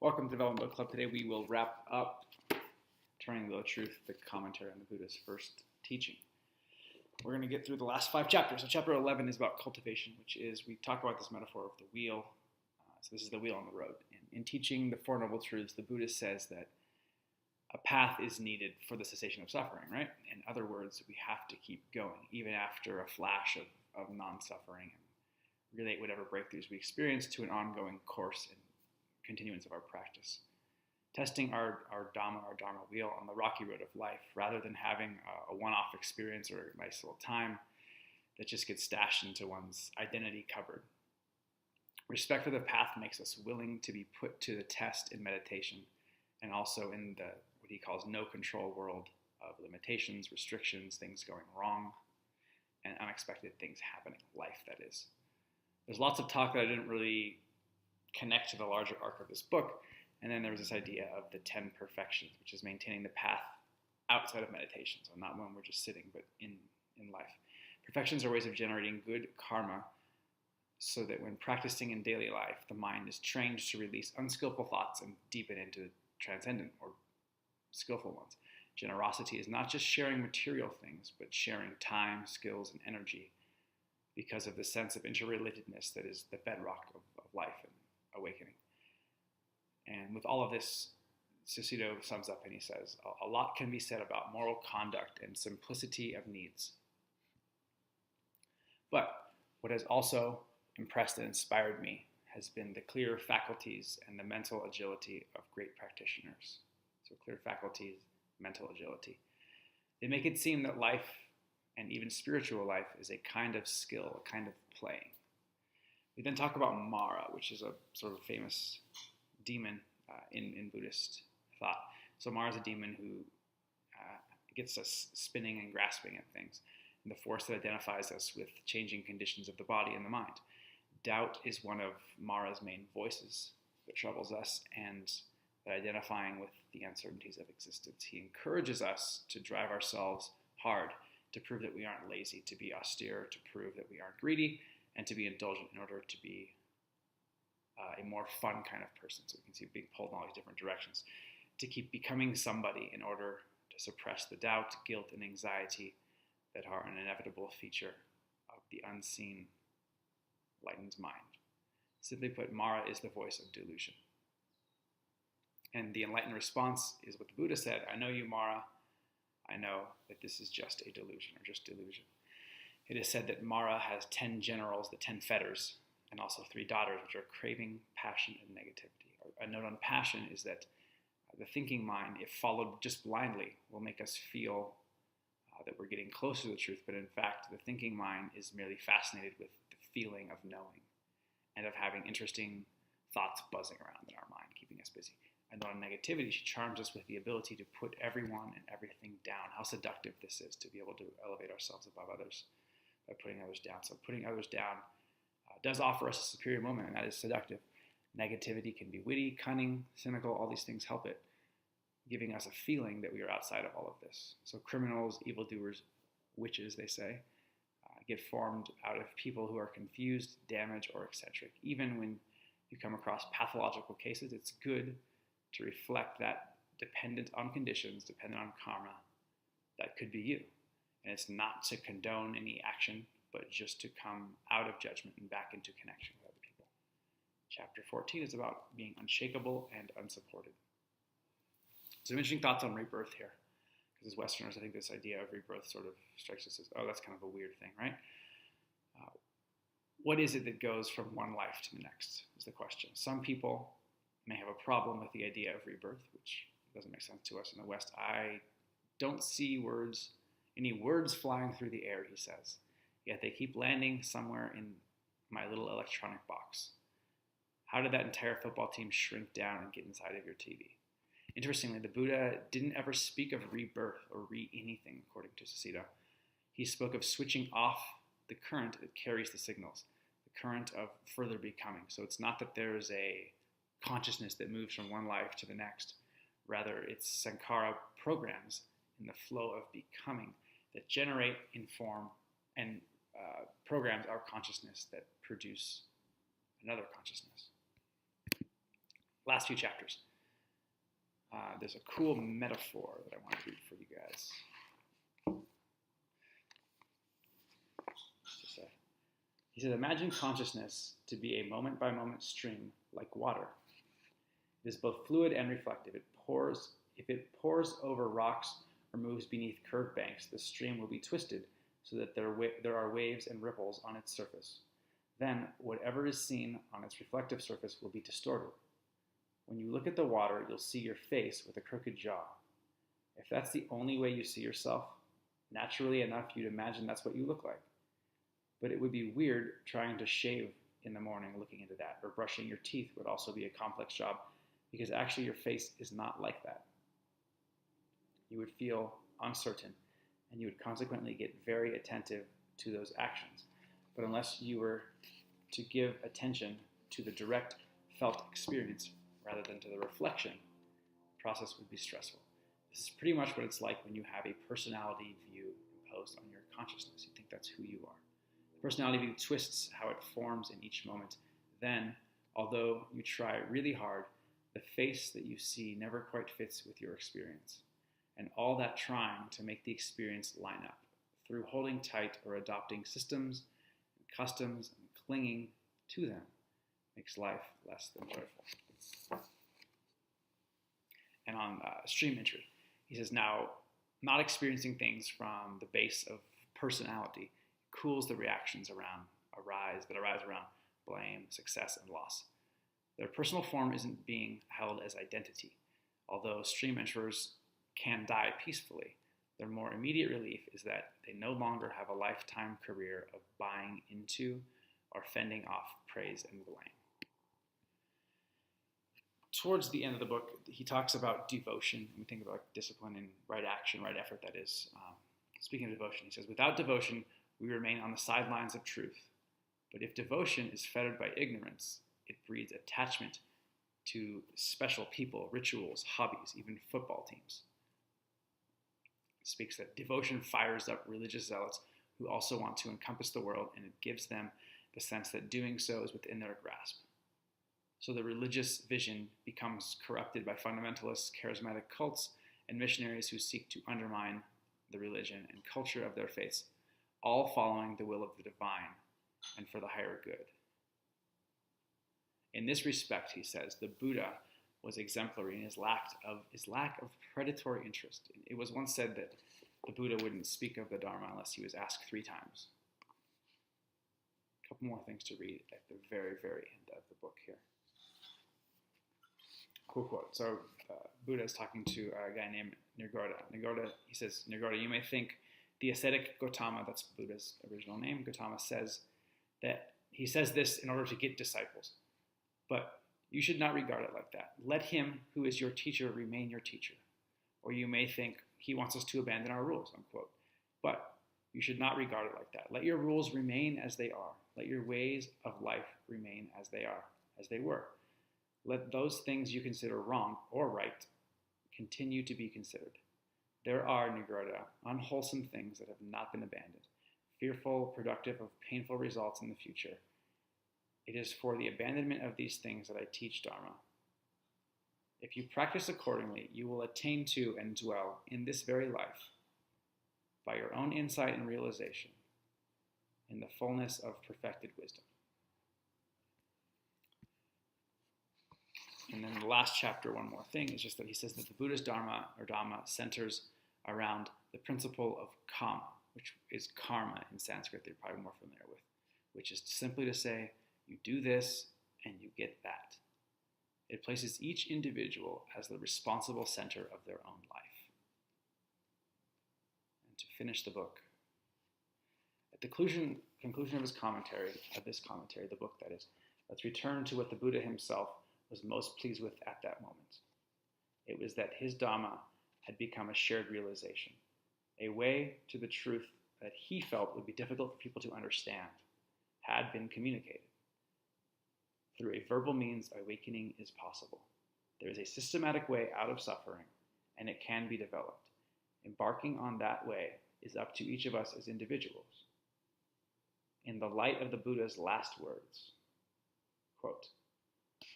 Welcome to Development Book Club. Today we will wrap up Turning the Truth, the commentary on the Buddha's first teaching. We're going to get through the last 5 chapters. So chapter 11 is about cultivation, which is, we talk about this metaphor of the wheel. So this is the wheel on the road. And in teaching the Four Noble Truths, the Buddha says that a path is needed for the cessation of suffering, right? In other words, we have to keep going, even after a flash of non-suffering, and relate whatever breakthroughs we experience to an ongoing course and continuance of our practice. Testing our Dhamma wheel on the rocky road of life, rather than having a one-off experience or a nice little time that just gets stashed into one's identity cupboard. Respect for the path makes us willing to be put to the test in meditation, and also in the what he calls no-control world of limitations, restrictions, things going wrong, and unexpected things happening, life that is. There's lots of talk that I didn't really connect to the larger arc of this book, and then there was this idea of the 10 perfections, which is maintaining the path outside of meditation, so not when we're just sitting, but in life. Perfections are ways of generating good karma, so that when practicing in daily life, the mind is trained to release unskillful thoughts and deepen into transcendent or skillful ones. Generosity is not just sharing material things, but sharing time, skills, and energy, because of the sense of interrelatedness that is the bedrock of life and awakening. And with all of this, Susido sums up and he says, a lot can be said about moral conduct and simplicity of needs. But what has also impressed and inspired me has been the clear faculties and the mental agility of great practitioners. So clear faculties, mental agility. They make it seem that life, and even spiritual life, is a kind of skill, a kind of playing. We then talk about Mara, which is a sort of famous demon in Buddhist thought. So Mara is a demon who gets us spinning and grasping at things, and the force that identifies us with changing conditions of the body and the mind. Doubt is one of Mara's main voices that troubles us, and that identifying with the uncertainties of existence. He encourages us to drive ourselves hard, to prove that we aren't lazy, to be austere, to prove that we aren't greedy, and to be indulgent in order to be a more fun kind of person. So we can see being pulled in all these different directions. To keep becoming somebody in order to suppress the doubt, guilt, and anxiety that are an inevitable feature of the unseen enlightened mind. Simply put, Mara is the voice of delusion. And the enlightened response is what the Buddha said: I know you, Mara. I know that this is just a delusion, or just delusion. It is said that Mara has 10 generals, the 10 fetters, and also 3 daughters, which are craving, passion, and negativity. A note on passion is that the thinking mind, if followed just blindly, will make us feel that we're getting closer to the truth, but in fact, the thinking mind is merely fascinated with the feeling of knowing and of having interesting thoughts buzzing around in our mind, keeping us busy. And on negativity, she charms us with the ability to put everyone and everything down. How seductive this is, to be able to elevate ourselves above others by putting others down. So putting others down does offer us a superior moment, and that is seductive. Negativity can be witty, cunning, cynical. All these things help it, giving us a feeling that we are outside of all of this. So criminals, evildoers, witches, they say, get formed out of people who are confused, damaged, or eccentric. Even when you come across pathological cases, it's good to reflect that dependent on conditions, dependent on karma, that could be you. And it's not to condone any action, but just to come out of judgment and back into connection with other people. Chapter 14 is about being unshakable and unsupported. Some interesting thoughts on rebirth here. Because as Westerners, I think this idea of rebirth sort of strikes us as, oh, that's kind of a weird thing, right? What is it that goes from one life to the next is the question. Some people may have a problem with the idea of rebirth, which doesn't make sense to us in the West. I don't see any words flying through the air, he says, yet they keep landing somewhere in my little electronic box. How did that entire football team shrink down and get inside of your TV? Interestingly, the Buddha didn't ever speak of rebirth or anything, according to Susido. He spoke of switching off the current that carries the signals, the current of further becoming. So it's not that there's a consciousness that moves from one life to the next. Rather, it's sankhara programs in the flow of becoming that generate, inform, and programs our consciousness that produce another consciousness. last few chapters. There's a cool metaphor that I want to read for you guys. He says, imagine consciousness to be a moment-by-moment stream like water. It is both fluid and reflective. If it pours over rocks or moves beneath curved banks, the stream will be twisted so that there are waves and ripples on its surface. Then, whatever is seen on its reflective surface will be distorted. When you look at the water, you'll see your face with a crooked jaw. If that's the only way you see yourself, naturally enough, you'd imagine that's what you look like. But it would be weird trying to shave in the morning looking into that, or brushing your teeth would also be a complex job, because actually your face is not like that. You would feel uncertain, and you would consequently get very attentive to those actions. But unless you were to give attention to the direct felt experience rather than to the reflection, the process would be stressful. This is pretty much what it's like when you have a personality view imposed on your consciousness. You think that's who you are. The personality view twists how it forms in each moment. Then, although you try really hard, the face that you see never quite fits with your experience. And all that trying to make the experience line up, through holding tight or adopting systems and customs and clinging to them, makes life less than joyful. And on stream entry, he says, now, not experiencing things from the base of personality cools the reactions that arise around blame, success, and loss. Their personal form isn't being held as identity. Although stream enterers can die peacefully, their more immediate relief is that they no longer have a lifetime career of buying into or fending off praise and blame. Towards the end of the book, he talks about devotion, and we think about discipline and right action, right effort, that is. Speaking of devotion, he says, without devotion, we remain on the sidelines of truth. But if devotion is fettered by ignorance, it breeds attachment to special people, rituals, hobbies, even football teams. It speaks that devotion fires up religious zealots who also want to encompass the world, and it gives them the sense that doing so is within their grasp. So the religious vision becomes corrupted by fundamentalists, charismatic cults, and missionaries who seek to undermine the religion and culture of their faiths, all following the will of the divine and for the higher good. In this respect, he says, the Buddha was exemplary in his lack of predatory interest. It was once said that the Buddha wouldn't speak of the Dharma unless he was asked 3 times. A couple more things to read at the very, very end of the book here. Cool quote. So Buddha is talking to a guy named Nirgoda. He says, Nirgoda, you may think the ascetic Gautama, that's Buddha's original name, Gautama says that he says this in order to get disciples. But you should not regard it like that. Let him who is your teacher remain your teacher. Or you may think he wants us to abandon our rules, unquote. But you should not regard it like that. Let your rules remain as they are. Let your ways of life remain as they are, as they were. Let those things you consider wrong or right continue to be considered. There are, Nirgoda, unwholesome things that have not been abandoned, fearful, productive of painful results in the future. It is for the abandonment of these things that I teach Dharma. If you practice accordingly, you will attain to and dwell in this very life, by your own insight and realization, in the fullness of perfected wisdom. And then the last chapter, one more thing, is just that he says that the Buddha's Dharma, or Dhamma, centers around the principle of kama, which is karma in Sanskrit, that you're probably more familiar with, which is simply to say, you do this and you get that. It places each individual as the responsible center of their own life. And to finish the book, at the conclusion of his commentary, the book that is, let's return to what the Buddha himself was most pleased with at that moment. It was that his Dhamma had become a shared realization, a way to the truth that he felt would be difficult for people to understand, had been communicated. Through a verbal means, awakening is possible. There is a systematic way out of suffering, and it can be developed. Embarking on that way is up to each of us as individuals. In the light of the Buddha's last words, quote,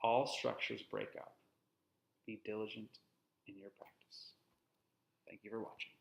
all structures break up, be diligent in your practice. Thank you for watching.